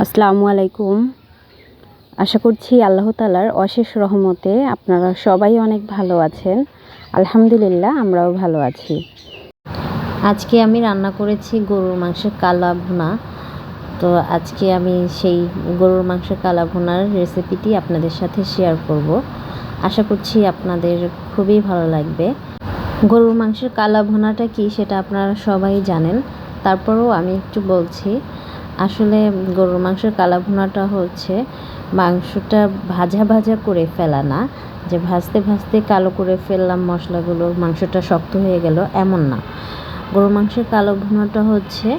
আসসালামু আলাইকুম। আশা করছি আল্লাহ তাআলার অশেষ রহমতে আপনারা সবাই অনেক ভালো আছেন। আলহামদুলিল্লাহ আমরাও ভালো আছি। আজকে আমি রান্না করেছি গরুর মাংসের কালা ভুনা। তো আজকে আমি সেই গরুর মাংসের কালা ভুনার রেসিপিটি আপনাদের সাথে শেয়ার করব। আশা করছি আপনাদের খুবই ভালো লাগবে। গরুর মাংসের কালা ভুনাটা কি সেটা আপনারা সবাই জানেন, তারপরেও আমি একটু বলছি। আসলে গরুর মাংসের কালা ভুনাটা হচ্ছে মাংসটা ভাজা ভাজা করে ফেলা না, যে ভাজতে ভাজতে কালো করে ফেললাম মশলাগুলো, মাংসটা শক্ত হয়ে গেল, এমন না। গরুর মাংসের কালো ভুনাটা হচ্ছে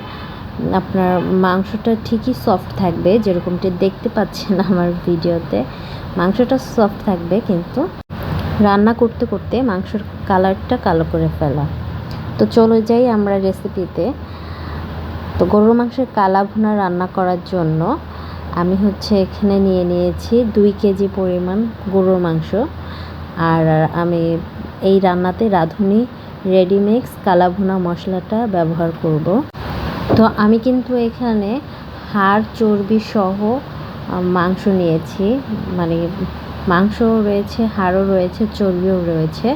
আপনার মাংসটা ঠিকই সফট থাকবে, যেরকমটি দেখতে পাচ্ছেন আমার ভিডিওতে। মাংসটা সফট থাকবে, কিন্তু রান্না করতে করতে মাংসের কালারটা কালো করে ফেলা। তো চলে যাই আমরা রেসিপিতে। তো গরুর মাংসের কালা ভুনা রান্না করার জন্য আমি এখানে নিয়ে নিয়েছি 2 কেজি পরিমাণ গরুর মাংস। আর আমি এই রান্নাতে রাঁধুনি রেডিমিক্স কালা ভুনা মশলাটা ব্যবহার করব। তো আমি কিন্তু এখানে হাড় চর্বি সহ মাংস নিয়েছি, মানে মাংসও রয়েছে, হাড়ও রয়েছে, চর্বিও রয়েছে।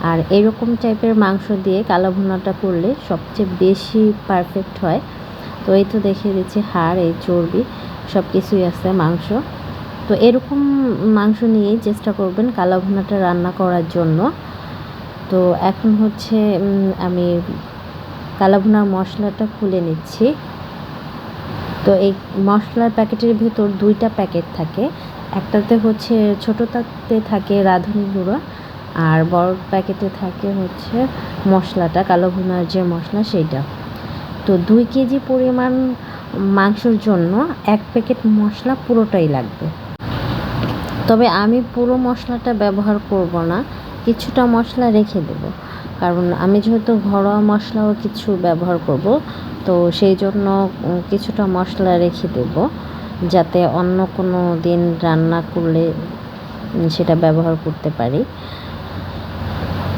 আর এরকম টাইপের মাংস দিয়ে কালা ভুনাটা করলে সবচেয়ে বেশি পারফেক্ট হয়। তো এই তো দেখিয়ে দিচ্ছি, হাড়, এই চর্বি সব কিছুই আছে মাংস। তো এরকম মাংস নিয়েই চেষ্টা করবেন কালা ভুনাটা রান্না করার জন্য। তো এখন আমি কালা ভুনার মশলাটা খুলে নিচ্ছি। তো এই মশলার প্যাকেটের ভেতর 2টা প্যাকেট থাকে। একটাতে ছোটোটাতে থাকে রাঁধুনি গুঁড়ো, আর বড় প্যাকেটে থাকে মশলাটা, কালো ভুনার যে মশলা সেইটা। তো 2 কেজি পরিমাণ মাংসের জন্য 1 প্যাকেট মশলা পুরোটাই লাগবে। তবে আমি পুরো মশলাটা ব্যবহার করব না, কিছুটা মশলা রেখে দেব, কারণ আমি যেহেতু ঘরোয়া মশলাও কিছু ব্যবহার করব। তো সেই জন্য কিছুটা মশলা রেখে দেব, যাতে অন্য কোনো দিন রান্না করলে সেটা ব্যবহার করতে পারি।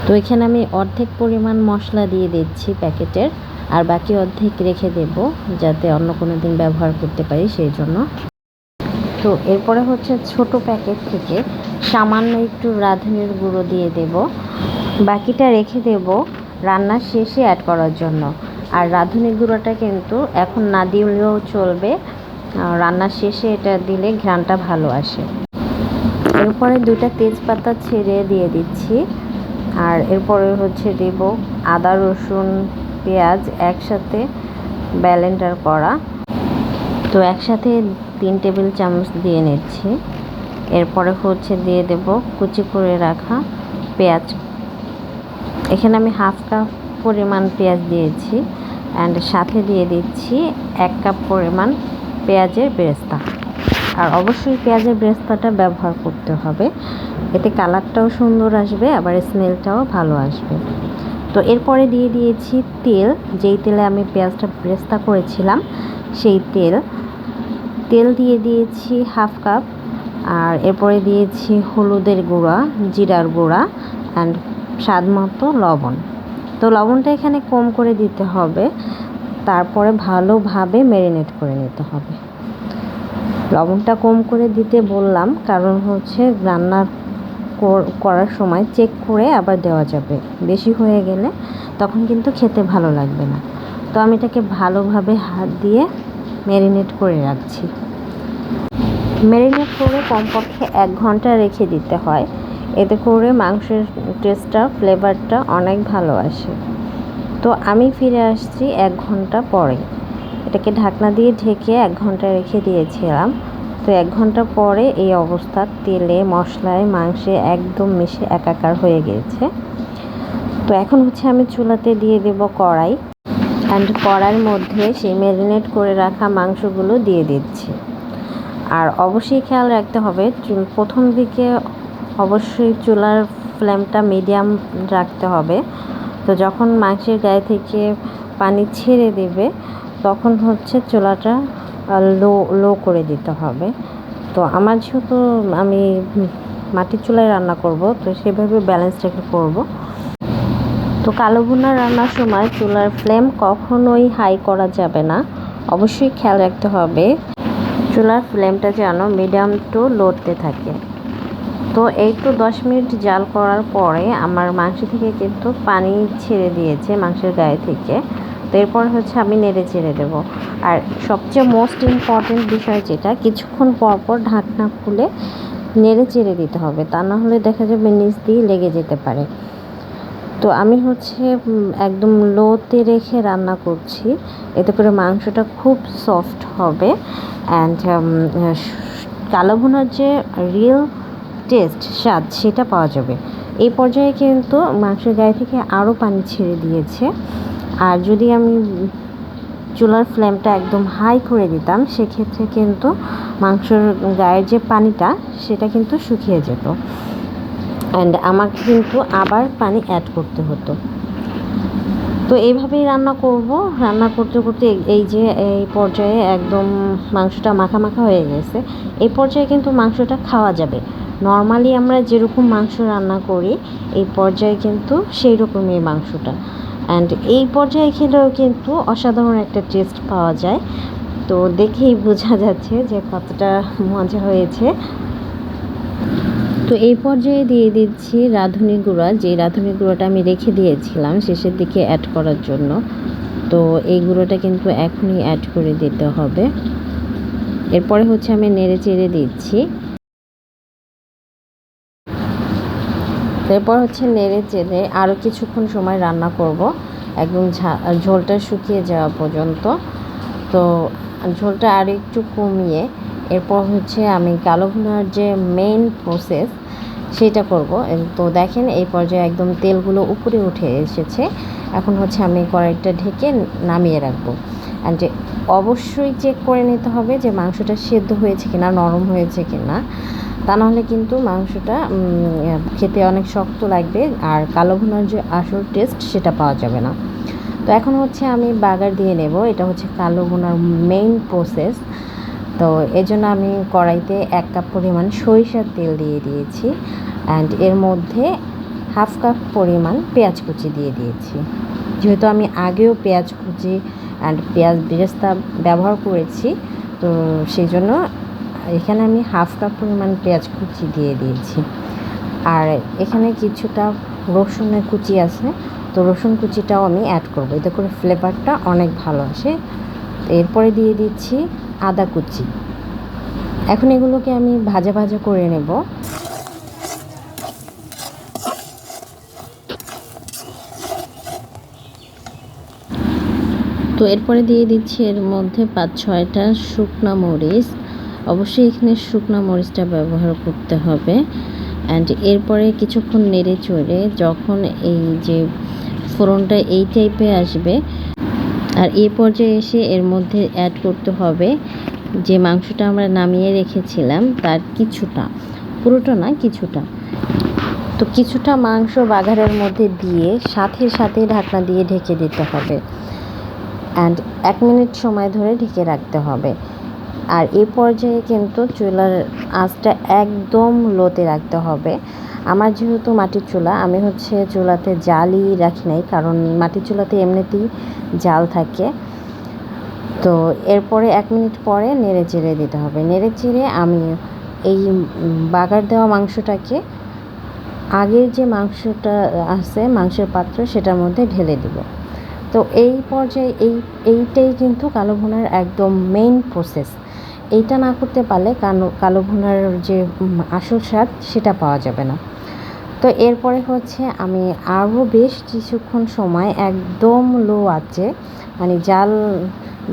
তো এখানে আমি অর্ধেক পরিমাণ মশলা দিয়ে দিচ্ছি প্যাকেটের, আর বাকি অর্ধেক রেখে দেব যাতে অন্য কোনো দিন ব্যবহার করতে পারি সেই জন্য। তো এরপরে ছোট প্যাকেট থেকে সামান্য একটু রাঁধুনির গুঁড়ো দিয়ে দেব, বাকিটা রেখে দেব রান্নার শেষে অ্যাড করার জন্য। আর রাঁধুনির গুঁড়োটা কিন্তু এখন না দিলেও চলবে, রান্নার শেষে এটা দিলে ঘ্রাণটা ভালো আসে। এরপরে 2টা তেজপাতা ছেড়ে দিয়ে দিচ্ছি। আর এরপরে দেব আদা, রসুন, পেঁয়াজ একসাথে ব্লেন্ডার করা। তো একসাথে 3 টেবিল চামচ দিয়ে নিচ্ছি। এরপরে দিয়ে দেব কুচি করে রাখা পেঁয়াজ। এখানে আমি 1/2 কাপ পরিমাণ পেঁয়াজ দিয়েছি, অ্যান্ড সাথে দিয়ে দিচ্ছি 1 কাপ পরিমাণ পেঁয়াজের বেরেস্তা। আর অবশ্যই পেঁয়াজের বেরেস্তাটা ব্যবহার করতে হবে, এতে কালারটাও সুন্দর আসবে, আবার স্মেলটাও ভালো আসবে। তো এরপরে দিয়ে দিয়েছি তেল, যেই তেলে আমি পেঁয়াজটা বেরেস্তা করেছিলাম সেই তেল দিয়ে দিয়েছি 1/2 কাপ। আর এরপরে দিয়েছি হলুদের গুঁড়া, জিরার গুঁড়া, অ্যান্ড স্বাদ মতো লবণ। তো লবণটা এখানে কম করে দিতে হবে, তারপরে ভালোভাবে ম্যারিনেট করে নিতে হবে। লবণটা কম করে দিতে বললাম কারণ রান্না করার সময় চেক করে আবার দেওয়া যাবে, বেশি হয়ে গেলে তখন কিন্তু খেতে ভালো লাগবে না। তো আমি এটাকে ভালোভাবে হাত দিয়ে ম্যারিনেট করে রাখছি। ম্যারিনেট করে কমপক্ষে 1 ঘন্টা রেখে দিতে হয়, এতে করে মাংসের টেস্টটা, ফ্লেভারটা অনেক ভালো আসে। তো আমি ফিরে আসছি 1 ঘন্টা পরে। এটাকে ঢাকনা দিয়ে ঢেকে 1 ঘন্টা রেখে দিয়েছিলাম। তো 1 ঘন্টা পরে এই অবস্থা, তেলে, মশলায়, মাংসে একদম মিশে একাকার হয়ে গিয়েছে। তো এখন আমি চুলাতে দিয়ে দেব কড়াই, অ্যান্ড কড়াইয়ের মধ্যে সেই ম্যারিনেট করে রাখা মাংসগুলো দিয়ে দিচ্ছি। আর অবশ্যই খেয়াল রাখতে হবে, প্রথম দিকে অবশ্যই চুলার ফ্লেমটা মিডিয়াম রাখতে হবে। তো যখন মাংসের গায়ে থেকে পানি ছেড়ে দেবে তখন চুলাটা লো করে দিতে হবে। তো আমার যেহেতু আমি মাটির চুলায় রান্না করব, তো সেভাবে ব্যালেন্স রেখে করব। তো কালো ভুনা রান্নার সময় চুলার ফ্লেম কখনোই হাই করা যাবে না, অবশ্যই খেয়াল রাখতে হবে চুলার ফ্লেমটা যেন মিডিয়াম টু লোতে থাকে। তো এই তো 10 মিনিট জাল করার পরে আমার মাংস থেকে কিন্তু পানি ছেড়ে দিয়েছে, মাংসের গায়ে থেকে। তো এরপর হচ্ছে আমি নেড়ে চেড়ে দেবো। আর সবচেয়ে মোস্ট ইম্পর্টেন্ট বিষয় যেটা, কিছুক্ষণ পর পর ঢাকনা খুলে নেড়ে চেড়ে দিতে হবে, তা না হলে দেখা যাবে নিচ দিয়ে লেগে যেতে পারে। তো আমি হচ্ছে একদম লোতে রেখে রান্না করছি, এতে করে মাংসটা খুব সফট হবে অ্যান্ড কালো ভুনার যে রিয়েল টেস্ট, স্বাদ, সেটা পাওয়া যাবে। এই পর্যায়ে কিন্তু মাংসের গায়ে থেকে আরও পানি ছেড়ে দিয়েছে। আর যদি আমি চুলার ফ্লেমটা একদম হাই করে দিতাম, সেক্ষেত্রে কিন্তু মাংসের গায়ের যে পানিটা সেটা কিন্তু শুকিয়ে যেত অ্যান্ড আমাকে কিন্তু আবার পানি অ্যাড করতে হতো। তো এইভাবেই রান্না করব। রান্না করতে করতে এই যে এই পর্যায়ে একদম মাংসটা মাখা মাখা হয়ে গেছে। এই পর্যায়ে কিন্তু মাংসটা খাওয়া যাবে। নর্মালি আমরা যেরকম মাংস রান্না করি, এই পর্যায়ে কিন্তু সেই রকমই মাংসটা। অ্যান্ড এই পর্যায়ে খেলেও কিন্তু অসাধারণ একটা টেস্ট পাওয়া যায়। তো দেখেই বোঝা যাচ্ছে যে কতটা মজা হয়েছে। তো এই পর্যায়ে দিয়ে দিচ্ছি রাঁধুনি গুঁড়া, যে রাঁধুনি গুঁড়োটা আমি রেখে দিয়েছিলাম শেষের দিকে অ্যাড করার জন্য। তো এই গুঁড়োটা কিন্তু এখনই অ্যাড করে দিতে হবে। এরপরে হচ্ছে আমি নেড়ে চেড়ে দিচ্ছি। এরপর হচ্ছে নেড়ে চেড়ে আরও কিছুক্ষণ সময় রান্না করব, একদম ঝোলটা শুকিয়ে যাওয়া পর্যন্ত। তো ঝোলটা আর একটু কমিয়ে এরপর হচ্ছে আমি কালো ভুনার যে মেইন প্রসেস সেটা করব। তো দেখেন এই পর্যায়ে একদম তেলগুলো উপরে উঠে এসেছে। এখন হচ্ছে আমি কড়াইটা ঢেকে নামিয়ে রাখবো। অ্যান্ড অবশ্যই চেক করে নিতে হবে যে মাংসটা সেদ্ধ হয়েছে কিনা, নরম হয়েছে কিনা, তা নাহলে কিন্তু মাংসটা খেতে অনেক শক্ত লাগবে আর কালো ভুনার যে আসল টেস্ট সেটা পাওয়া যাবে না। তো এখন হচ্ছে আমি বাগার দিয়ে নেব, এটা হচ্ছে কালো ভুনার মেইন প্রসেস। তো এজন্য আমি কড়াইতে 1 কাপ পরিমাণ সরিষার তেল দিয়ে দিয়েছি অ্যান্ড এর মধ্যে 1/2 কাপ পরিমাণ পেঁয়াজ কুচি দিয়ে দিয়েছি। যেহেতু আমি আগেও পেঁয়াজ কুচি অ্যান্ড পেঁয়াজ বেরেস্তা ব্যবহার করেছি, তো সেই জন্য এখানে আমি 1/2 কাপ পরিমাণ পেঁয়াজ কুচি দিয়ে দিয়েছি। আর এখানে কিছুটা রসুনের কুচি আছে, তো রসুন কুচিটাও আমি অ্যাড করব, এতে করে ফ্লেভারটা অনেক ভালো আসে। এরপরে দিয়ে দিচ্ছি আদা কুচি। এখন এগুলোকে আমি ভাজা ভাজা করে নেব। তো এরপরে দিয়ে দিচ্ছি এর মধ্যে 5-6টা শুকনো মরিচ। অবশ্যই এখানে শুকনো মরিচটা ব্যবহার করতে হবে। অ্যান্ড এরপরে কিছুক্ষণ নেড়ে চড়ে যখন এই যে ফোড়নটা এই টাইপে আসবে, আর এই পর্যায়ে এসে এর মধ্যে অ্যাড করতে হবে যে মাংসটা আমরা নামিয়ে রেখেছিলাম তার কিছুটা, পুরোটা না কিছুটা। তো কিছুটা মাংস বাগারের মধ্যে দিয়ে সাথে সাথে ঢাকনা দিয়ে ঢেকে দিতে হবে অ্যান্ড 1 মিনিট সময় ধরে ঢেকে রাখতে হবে। আর এই পর্যায়ে কিন্তু চুলার আঁচটা একদম লোতে রাখতে হবে। আমার যেহেতু মাটির চুলা, আমি হচ্ছে চুলাতে জালই রাখি নাই, কারণ মাটির চুলাতে এমনিতেই জাল থাকে। তো এরপরে 1 মিনিট পরে নেড়ে চেড়ে দিতে হবে। নেড়ে চেড়ে আমি এই বাগার দেওয়া মাংসটাকে আগের যে মাংসটা আছে মাংসের পাত্র সেটার মধ্যে ঢেলে দিব। তো এই পর্যায়ে এইটাই কিন্তু কালো ভুনার একদম মেইন প্রসেস। এইটা না করতে পারলে কালো ভুনার যে আসল স্বাদ সেটা পাওয়া যাবে না। তো এরপরে হচ্ছে আমি আরও বেশ কিছুক্ষণ সময় একদম লো আঁচে, মানে জাল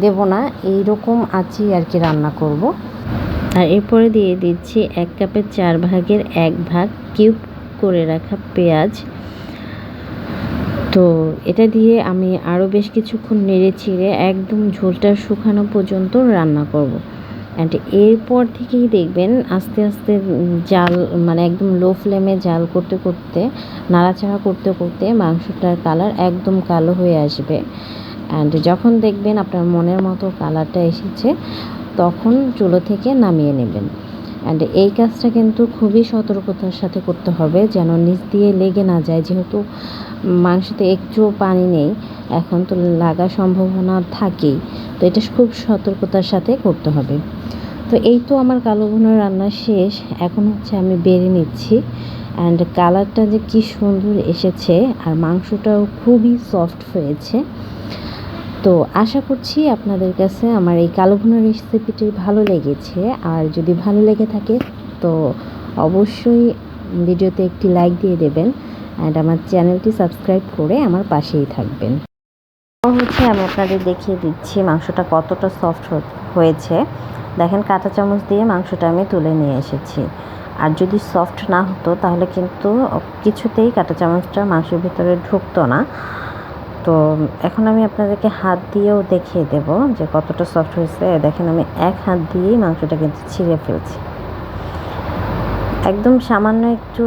দেব না, এইরকম আঁচেই আর কি রান্না করব। আর এরপরে দিয়ে দিচ্ছি 1 কাপের 4 ভাগের 1 ভাগ কিউব করে রাখা পেঁয়াজ। তো এটা দিয়ে আমি আরও বেশ কিছুক্ষণ নেড়ে চেড়ে একদম ঝোলটা শুকানো পর্যন্ত রান্না করব। অ্যান্ড এরপর থেকেই দেখবেন আস্তে আস্তে জাল, মানে একদম লো ফ্লেমে জাল করতে করতে, নাড়াচাড়া করতে করতে মাংসটার কালার একদম কালো হয়ে আসবে। অ্যান্ড যখন দেখবেন আপনার মনের মতো কালারটা এসেছে, তখন চুলো থেকে নামিয়ে নেবেন। অ্যান্ড এই কাজটা কিন্তু খুবই সতর্কতার সাথে করতে হবে যেন নিচ দিয়ে লেগে না যায়, যেহেতু মাংসতে একটুও পানি নেই, এখন তো লাগার সম্ভাবনা থাকেই। তো এটা খুব সতর্কতার সাথে করতে হবে। তো তো এই তো আমার কালো ভুনা রান্না শেষ। এখন হচ্ছে আমি বেড়ে নিচ্ছি। অ্যান্ড কালারটা যে কি সুন্দর এসেছে, আর মাংসটাও খুবই সফট হয়েছে। তো আশা করছি আপনাদের কাছে আমার এই কালো ভুনা রেসিপিটি ভালো লেগেছে। আর যদি ভালো লেগে থাকে তো অবশ্যই ভিডিওতে একটি লাইক দিয়ে দেবেন অ্যান্ড আমার চ্যানেলটি সাবস্ক্রাইব করে আমার পাশেই থাকবেন। হচ্ছে আমি আপনাদের দেখিয়ে দিচ্ছি মাংসটা কতটা সফট হয়েছে। দেখেন, কাঁটা চামচ দিয়ে মাংসটা আমি তুলে নিয়ে এসেছি। আর যদি সফট না হতো তাহলে কিন্তু কিছুতেই কাঁটা চামচটা মাংসের ভিতরে ঢুকতো না। তো এখন আমি আপনাদেরকে হাত দিয়েও দেখিয়ে দেব যে কতটা সফট হয়েছে। দেখেন, আমি এক হাত দিয়েই মাংসটা কিন্তু ছিঁড়ে ফেলছি। একদম সামান্য একটু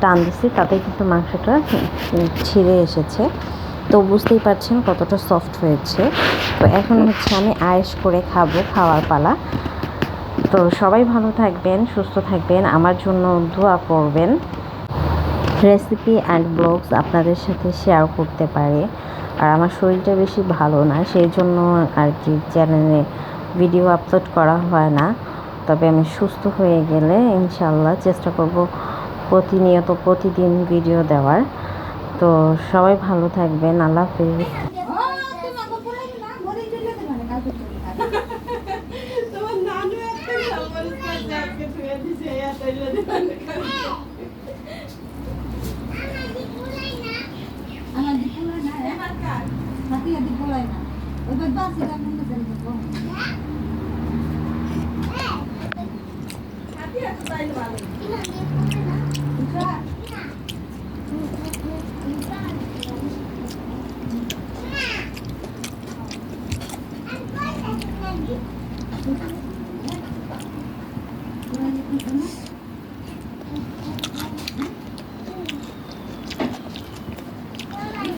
টান দিছি, তাতে কিন্তু মাংসটা ছিঁড়ে এসেছে। তো বুঝতেই পারছেন কতটা সফট হয়েছে। তো এখন হচ্ছে আমি আয়েশ করে খাওয়ার পালা। তো সবাই ভালো থাকবেন, সুস্থ থাকবেন, আমার জন্য দোয়া করবেন। রেসিপি অ্যান্ড ব্লগস আপনাদের সাথে শেয়ার করতে পারে। আর আমার শরীরটা বেশি ভালো না, সেই জন্য আর কি চ্যানেলে ভিডিও আপলোড করা হয় না। তবে আমি সুস্থ হয়ে গেলে ইনশাআল্লাহ চেষ্টা করব প্রতিদিন ভিডিও দেওয়ার। তো সবাই ভালো থাকবেন, আল্লাহ হাফেজ। Thank you.